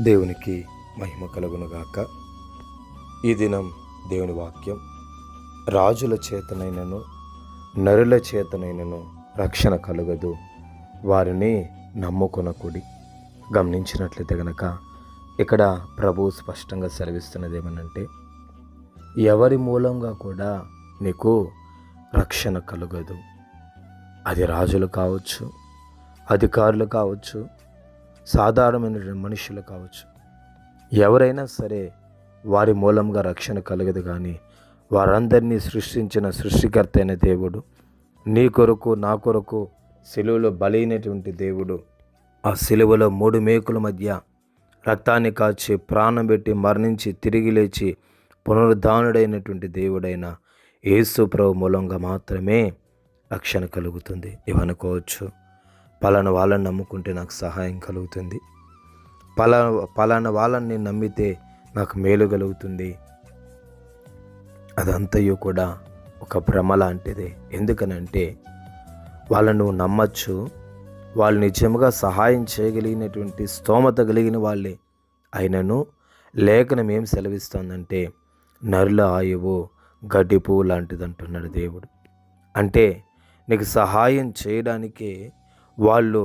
దేవునికి మహిమ కలుగునుగాక. ఈ దినం దేవుని వాక్యం, రాజుల చేతనైనను నరుల చేతనైనను రక్షణ కలుగదు, వారిని నమ్ముకొనకుడి. గమనించినట్లయితే గనక ఇక్కడ ప్రభువు స్పష్టంగా సెలవిస్తున్నది ఏమనంటే, ఎవరి మూలంగా కూడా నీకు రక్షణ కలుగదు. అది రాజులు కావచ్చు, అధికారులు కావచ్చు, సాధారణమైన మనుషులు కావచ్చు, ఎవరైనా సరే వారి మూలంగా రక్షణ కలగదు. కానీ వారందరినీ సృష్టించిన సృష్టికర్త అయిన దేవుడు, నీ కొరకు నా కొరకు సిలువలో బలైనటువంటి దేవుడు, ఆ సిలువలో 3 మేకుల మధ్య రక్తాన్ని కాచి ప్రాణం పెట్టి మరణించి తిరిగి లేచి పునరుద్ధానుడైనటువంటి దేవుడైన యేసు ప్రభు మూలంగా మాత్రమే రక్షణ కలుగుతుంది. ఇవనుకోవచ్చు, పలానా వాళ్ళని నమ్ముకుంటే నాకు సహాయం కలుగుతుంది, పలానా వాళ్ళని నమ్మితే నాకు మేలు కలుగుతుంది. అదంతయు కూడా ఒక భ్రమ లాంటిదే. ఎందుకనంటే వాళ్ళని నువ్వు నమ్మచ్చు, వాళ్ళు నిజంగా సహాయం చేయగలిగినటువంటి స్తోమత కలిగిన వాళ్ళే అయినను లేఖనం ఏం సెలవిస్తోందంటే, నరుల ఆయువు గడ్డి పువ్వు లాంటిది అంటున్నాడు దేవుడు. అంటే నీకు సహాయం చేయడానికే వాళ్ళు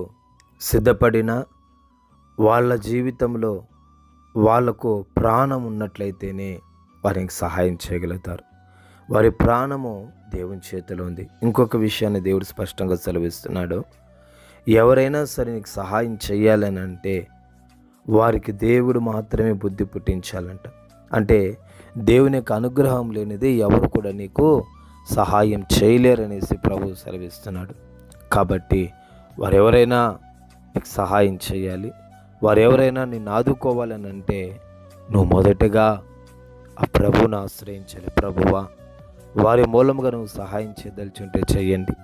సిద్ధపడిన వాళ్ళ జీవితంలో వాళ్లకు ప్రాణం ఉన్నట్లయితేనే వారికి సహాయం చేయగలుగుతారు. వారి ప్రాణము దేవుని చేతిలో ఉంది. ఇంకొక విషయాన్ని దేవుడు స్పష్టంగా సెలవిస్తున్నాడు, ఎవరైనా సరే నీకు సహాయం చేయాలని అంటే వారికి దేవుడు మాత్రమే బుద్ధి పుట్టించాలంట. అంటే దేవుని యొక్క అనుగ్రహం లేనిది ఎవరు కూడా నీకు సహాయం చేయలేరనేసి ప్రభువు సెలవిస్తున్నాడు. కాబట్టి వారెవరైనా నీకు సహాయం చేయాలి, వారెవరైనా నిన్ను ఆదుకోవాలని అంటే నువ్వు మొదటగా ఆ ప్రభువును ఆశ్రయించాలి. ప్రభువా, వారి మూలంగా నువ్వు సహాయం చేయదలుచుంటే చెయ్యండి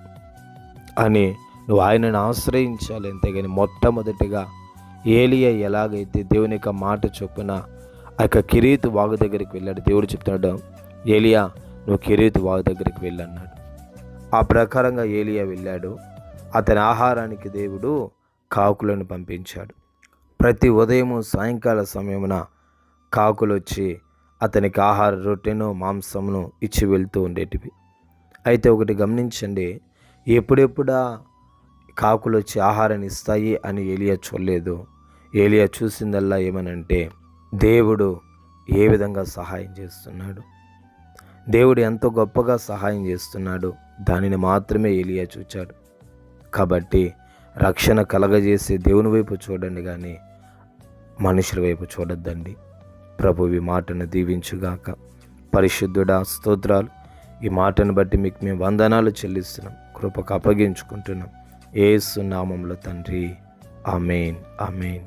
అని నువ్వు ఆయనను ఆశ్రయించాలి. అంతేగాని మొట్టమొదటిగా ఏలియా ఎలాగైతే దేవుని యొక్క మాట చొప్పున ఆ యొక్క కిరీతు వాగు దగ్గరికి వెళ్ళాడు, దేవుడు చెప్తున్నాడు, ఏలియా నువ్వు కిరీతు వాగు దగ్గరికి వెళ్ళన్నాడు. ఆ ప్రకారంగా ఏలియా వెళ్ళాడు. అతని ఆహారానికి దేవుడు కాకులను పంపించాడు. ప్రతి ఉదయము సాయంకాల సమయమున కాకులు వచ్చి అతనికి ఆహార రొట్టెను మాంసమును ఇచ్చి వెళ్తూ ఉండేటివి. అయితే ఒకటి గమనించండి, ఎప్పుడెప్పుడా కాకులు వచ్చి ఆహారాన్ని ఇస్తాయి అని ఏలియా చూడలేదు. ఏలియా చూసిందల్లా ఏమనంటే, దేవుడు ఏ విధంగా సహాయం చేస్తున్నాడు, దేవుడు ఎంతో గొప్పగా సహాయం చేస్తున్నాడు, దానిని మాత్రమే ఏలియా చూచాడు. కాబట్టి రక్షణ కలగజేసే దేవుని వైపు చూడండి, కానీ మనుషుల వైపు చూడొద్దండి. ప్రభు ఈ మాటను దీవించుగాక. పరిశుద్ధుడా, స్తోత్రాలు. ఈ మాటను బట్టి మీకు మేము వందనాలు చెల్లిస్తున్నాం, కృపకు అప్పగించుకుంటున్నాం. యేసు నామములో తండ్రి, ఆమేన్, ఆమేన్.